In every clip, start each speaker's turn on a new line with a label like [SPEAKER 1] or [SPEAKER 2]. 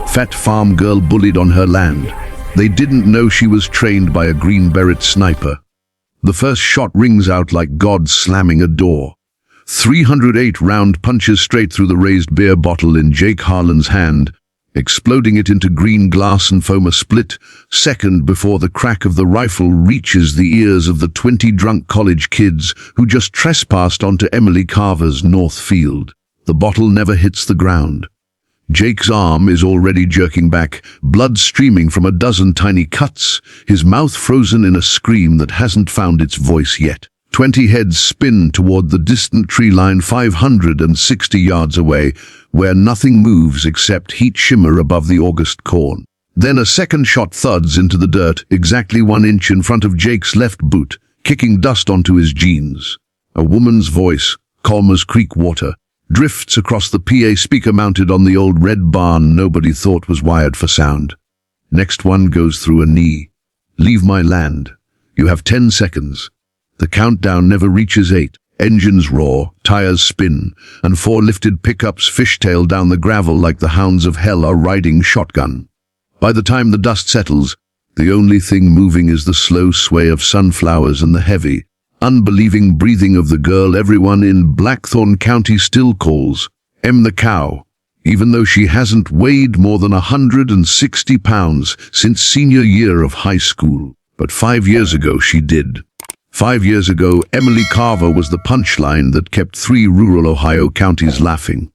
[SPEAKER 1] Fat farm girl bullied on her land. They didn't know she was trained by a Green Beret sniper. The first shot rings out like God slamming a door. 308 round punches straight through the raised beer bottle in Jake Harlan's hand, exploding it into green glass and foam a split second before the crack of the rifle reaches the ears of the 20 drunk college kids who just trespassed onto Emily Carver's north field. The bottle never hits the ground. Jake's arm is already jerking back, blood streaming from a dozen tiny cuts, his mouth frozen in a scream that hasn't found its voice yet. 20 heads spin toward the distant tree line 560 yards away, where nothing moves except heat shimmer above the August corn. Then a second shot thuds into the dirt, exactly 1 inch in front of Jake's left boot, kicking dust onto his jeans. A woman's voice, calm as creek water, drifts across the PA speaker mounted on the old red barn nobody thought was wired for sound. Next one goes through a knee. Leave my land. You have 10 seconds. The countdown never reaches 8. Engines roar, tires spin, and 4 lifted pickups fishtail down the gravel like the hounds of hell are riding shotgun. By the time the dust settles, the only thing moving is the slow sway of sunflowers and the heavy, unbelieving breathing of the girl everyone in Blackthorn County still calls Em the Cow, even though she hasn't weighed more than 160 pounds since senior year of high school. But 5 years ago she did. 5 years ago, Emily Carver was the punchline that kept 3 rural Ohio counties laughing.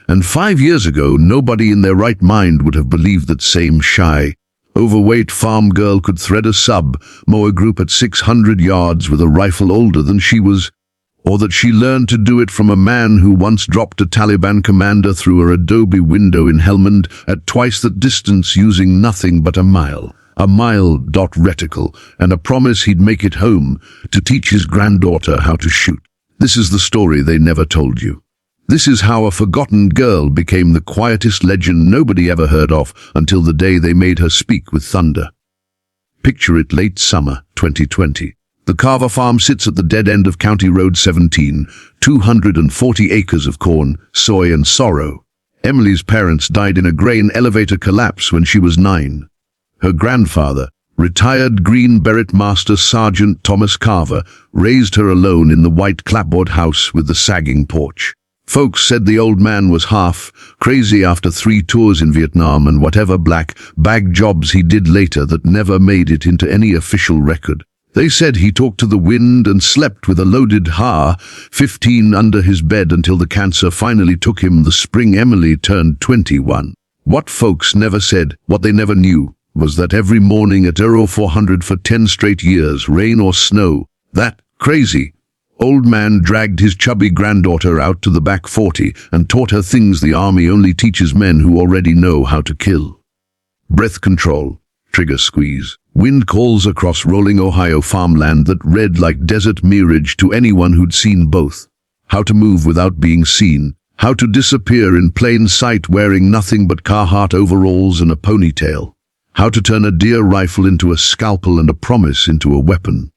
[SPEAKER 1] And 5 years ago, nobody in their right mind would have believed that same shy, overweight farm girl could thread a sub, mow a group at 600 yards with a rifle older than she was, or that she learned to do it from a man who once dropped a Taliban commander through her adobe window in Helmand at twice that distance using nothing but a mile reticle, and a promise he'd make it home to teach his granddaughter how to shoot. This is the story they never told you. This is how a forgotten girl became the quietest legend nobody ever heard of until the day they made her speak with thunder. Picture it late summer, 2020. The Carver farm sits at the dead end of County Road 17, 240 acres of corn, soy and sorrow. Emily's parents died in a grain elevator collapse when she was 9. Her grandfather, retired Green Beret Master Sergeant Thomas Carver, raised her alone in the white clapboard house with the sagging porch. Folks said the old man was half crazy after 3 tours in Vietnam and whatever black bag jobs he did later that never made it into any official record. They said he talked to the wind and slept with a loaded HA-15 under his bed until the cancer finally took him the spring Emily turned 21. What folks never said, what they never knew, was that every morning at 0400 for 10 straight years, rain or snow, that crazy old man dragged his chubby granddaughter out to the back 40 and taught her things the army only teaches men who already know how to kill. Breath control, trigger squeeze, wind calls across rolling Ohio farmland that read like desert mirage to anyone who'd seen both. How to move without being seen, how to disappear in plain sight wearing nothing but Carhartt overalls and a ponytail. How to turn a deer rifle into a scalpel and a promise into a weapon.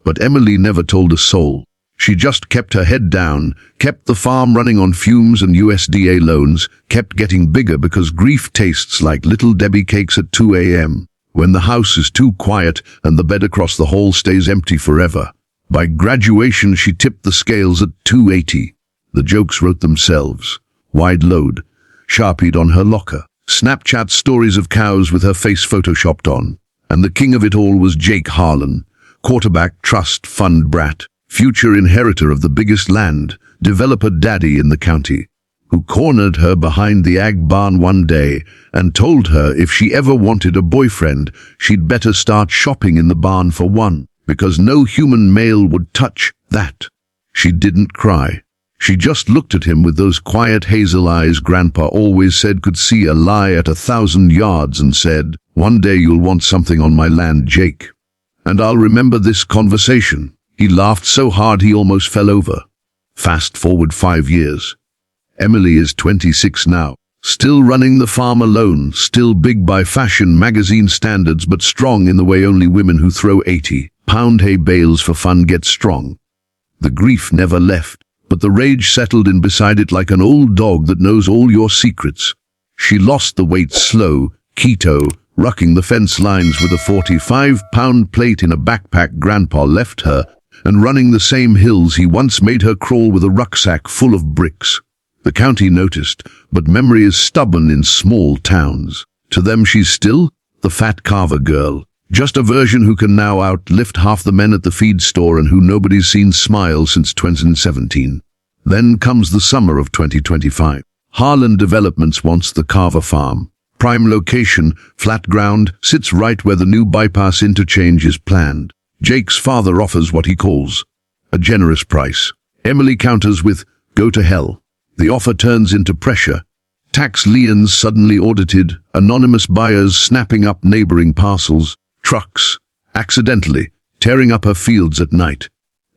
[SPEAKER 1] But Emily never told a soul. She just kept her head down, kept the farm running on fumes and USDA loans, kept getting bigger because grief tastes like Little Debbie cakes at 2 a.m., when the house is too quiet and the bed across the hall stays empty forever. By graduation, she tipped the scales at 280. The jokes wrote themselves. Wide load, Sharpied on her locker. Snapchat stories of cows with her face photoshopped on. And the king of it all was Jake Harlan, quarterback, trust fund brat, future inheritor of the biggest land, developer daddy in the county, who cornered her behind the ag barn one day and told her if she ever wanted a boyfriend, she'd better start shopping in the barn for one, because no human male would touch that. She didn't cry. She just looked at him with those quiet hazel eyes Grandpa always said could see a lie at 1,000 yards and said, "One day you'll want something on my land, Jake." And I'll remember this conversation. He laughed so hard he almost fell over. Fast forward 5 years. Emily is 26 now, still running the farm alone, still big by fashion magazine standards but strong in the way only women who throw 80-pound hay bales for fun get strong. The grief never left, but the rage settled in beside it like an old dog that knows all your secrets. She lost the weight slow, keto, rucking the fence lines with a 45-pound plate in a backpack Grandpa left her, and running the same hills he once made her crawl with a rucksack full of bricks. The county noticed, but memory is stubborn in small towns. To them she's still the fat Carver girl, just a version who can now outlift half the men at the feed store and who nobody's seen smile since 2017. Then comes the summer of 2025. Harlan Developments wants the Carver farm. Prime location, flat ground, sits right where the new bypass interchange is planned. Jake's father offers what he calls a generous price. Emily counters with, "Go to hell." The offer turns into pressure. Tax liens suddenly audited, anonymous buyers snapping up neighboring parcels, trucks, accidentally, tearing up her fields at night.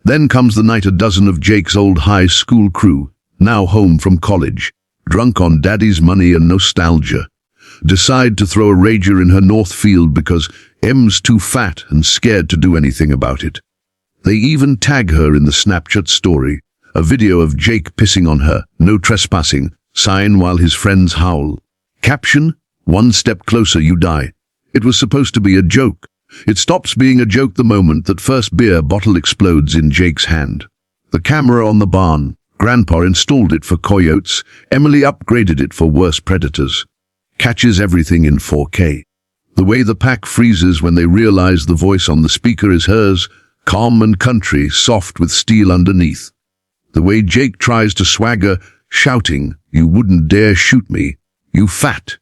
[SPEAKER 1] Then comes the night a dozen of Jake's old high school crew, now home from college, drunk on daddy's money and nostalgia, decide to throw a rager in her north field because Em's too fat and scared to do anything about it. They even tag her in the Snapchat story, a video of Jake pissing on her, no trespassing, sign while his friends howl. Caption, "One step closer you die." It was supposed to be a joke. It stops being a joke the moment that first beer bottle explodes in Jake's hand. The camera on the barn, Grandpa installed it for coyotes, Emily upgraded it for worse predators. Catches everything in 4K. The way the pack freezes when they realize the voice on the speaker is hers, calm and country, soft with steel underneath. The way Jake tries to swagger, shouting, "You wouldn't dare shoot me, you fat,"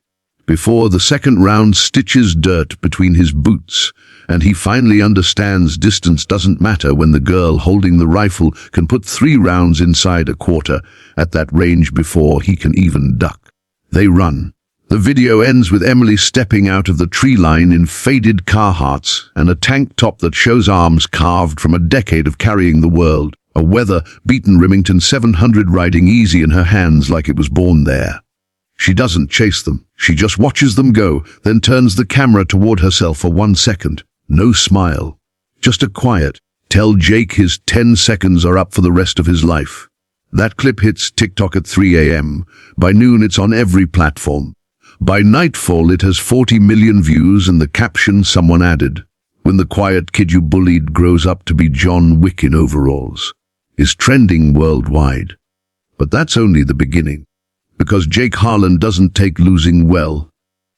[SPEAKER 1] before the second round stitches dirt between his boots, and he finally understands distance doesn't matter when the girl holding the rifle can put 3 rounds inside a quarter at that range before he can even duck. They run. The video ends with Emily stepping out of the tree line in faded Carhartts and a tank top that shows arms carved from a decade of carrying the world, a weather-beaten Remington 700 riding easy in her hands like it was born there. She doesn't chase them. She just watches them go, then turns the camera toward herself for 1 second. No smile. Just a quiet, tell Jake his 10 seconds are up for the rest of his life. That clip hits TikTok at 3 a.m. By noon it's on every platform. By nightfall it has 40 million views and the caption someone added, "When the quiet kid you bullied grows up to be John Wick in overalls," is trending worldwide. But that's only the beginning. Because Jake Harlan doesn't take losing well.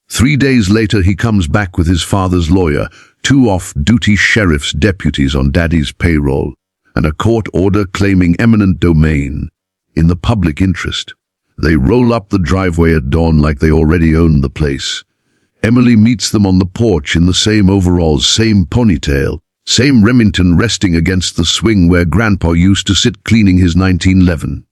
[SPEAKER 1] 3 days later he comes back with his father's lawyer, 2 off-duty sheriff's deputies on daddy's payroll, and a court order claiming eminent domain in the public interest. They roll up the driveway at dawn like they already own the place. Emily meets them on the porch in the same overalls, same ponytail, same Remington resting against the swing where Grandpa used to sit cleaning his 1911.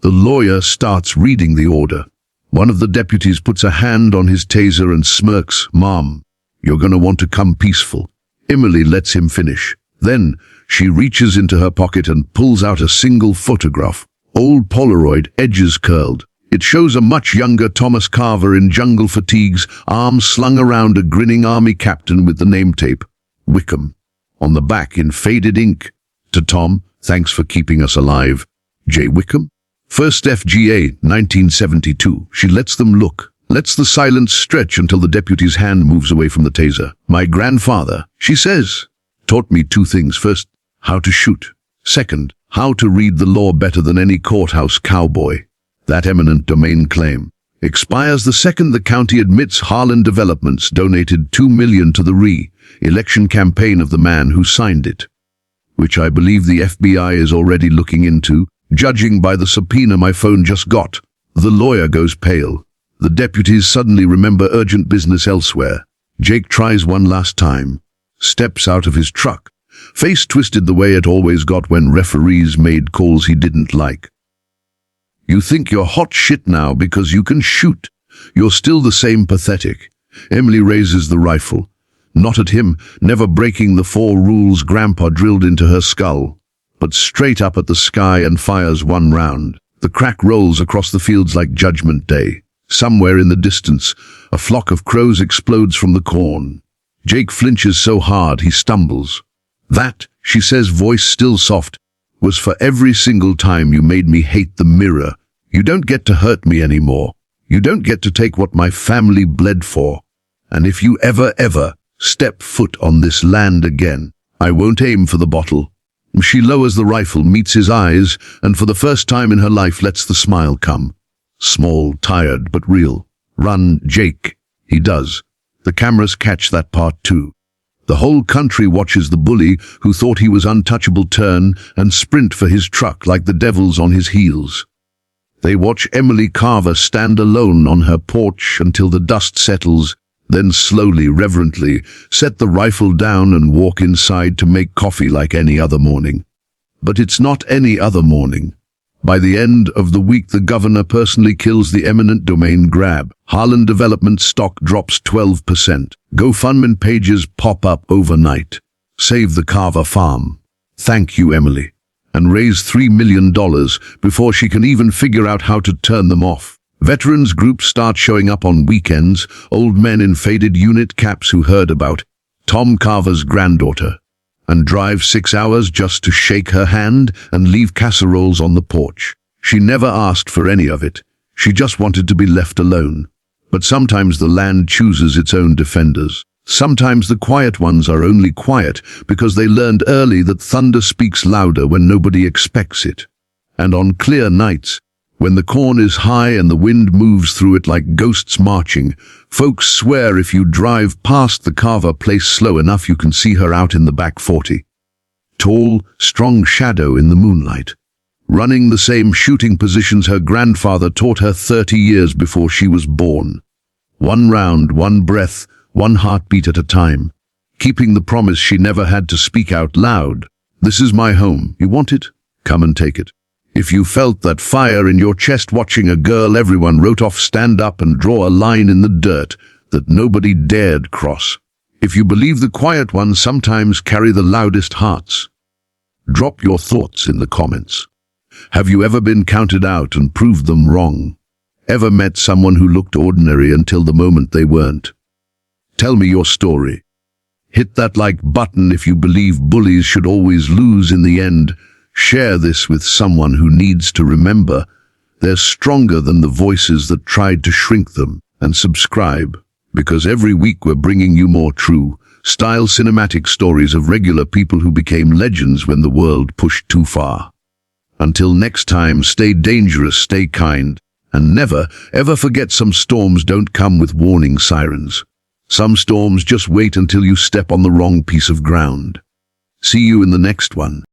[SPEAKER 1] The lawyer starts reading the order. One of the deputies puts a hand on his taser and smirks, "Mom, you're gonna want to come peaceful." Emily lets him finish. Then she reaches into her pocket and pulls out a single photograph. Old Polaroid, edges curled. It shows a much younger Thomas Carver in jungle fatigues, arms slung around a grinning army captain with the name tape, Wickham. On the back in faded ink, "To Tom, thanks for keeping us alive. J. Wickham. First FGA, 1972. She lets them look, lets the silence stretch until the deputy's hand moves away from the taser. "My grandfather," she says, "taught me 2 things. First, how to shoot. Second, how to read the law better than any courthouse cowboy." That eminent domain claim expires the second the county admits Harlan Developments donated $2 million to the re-election campaign of the man who signed it, which I believe the FBI is already looking into, judging by the subpoena my phone just got. The lawyer goes pale. The deputies suddenly remember urgent business elsewhere. Jake tries one last time, steps out of his truck, face twisted the way it always got when referees made calls he didn't like. "You think you're hot shit now because you can shoot. You're still the same pathetic." Emily raises the rifle. Not at him, never breaking the 4 rules Grandpa drilled into her skull, but straight up at the sky and fires 1 round. The crack rolls across the fields like Judgment Day. Somewhere in the distance, a flock of crows explodes from the corn. Jake flinches so hard he stumbles. "That," she says, voice still soft, "was for every single time you made me hate the mirror. You don't get to hurt me anymore. You don't get to take what my family bled for. And if you ever step foot on this land again, I won't aim for the bottle." She lowers the rifle, meets his eyes, and for the first time in her life lets the smile come. Small, tired, but real. "Run, Jake." He does. The cameras catch that part too. The whole country watches the bully who thought he was untouchable turn and sprint for his truck like the devil's on his heels. They watch Emily Carver stand alone on her porch until the dust settles, then slowly, reverently, set the rifle down and walk inside to make coffee like any other morning. But it's not any other morning. By the end of the week, the governor personally kills the eminent domain grab. Harlan Development stock drops 12%. GoFundMe pages pop up overnight. Save the Carver farm. Thank you, Emily. And raise $3 million before she can even figure out how to turn them off. Veterans groups start showing up on weekends, old men in faded unit caps who heard about Tom Carver's granddaughter, and drive 6 hours just to shake her hand and leave casseroles on the porch. She never asked for any of it. She just wanted to be left alone. But sometimes the land chooses its own defenders. Sometimes the quiet ones are only quiet because they learned early that thunder speaks louder when nobody expects it. And on clear nights, when the corn is high and the wind moves through it like ghosts marching, folks swear if you drive past the Carver place slow enough you can see her out in the back 40. Tall, strong shadow in the moonlight, running the same shooting positions her grandfather taught her 30 years before she was born. One round, one breath, one heartbeat at a time, keeping the promise she never had to speak out loud. "This is my home. You want it? Come and take it." If you felt that fire in your chest watching a girl everyone wrote off stand up and draw a line in the dirt that nobody dared cross. If you believe the quiet ones sometimes carry the loudest hearts. Drop your thoughts in the comments. Have you ever been counted out and proved them wrong? Ever met someone who looked ordinary until the moment they weren't? Tell me your story. Hit that like button if you believe bullies should always lose in the end. Share this with someone who needs to remember they're stronger than the voices that tried to shrink them. And subscribe, because every week we're bringing you more true, style cinematic stories of regular people who became legends when the world pushed too far. Until next time, stay dangerous, stay kind, and never, ever forget some storms don't come with warning sirens. Some storms just wait until you step on the wrong piece of ground. See you in the next one.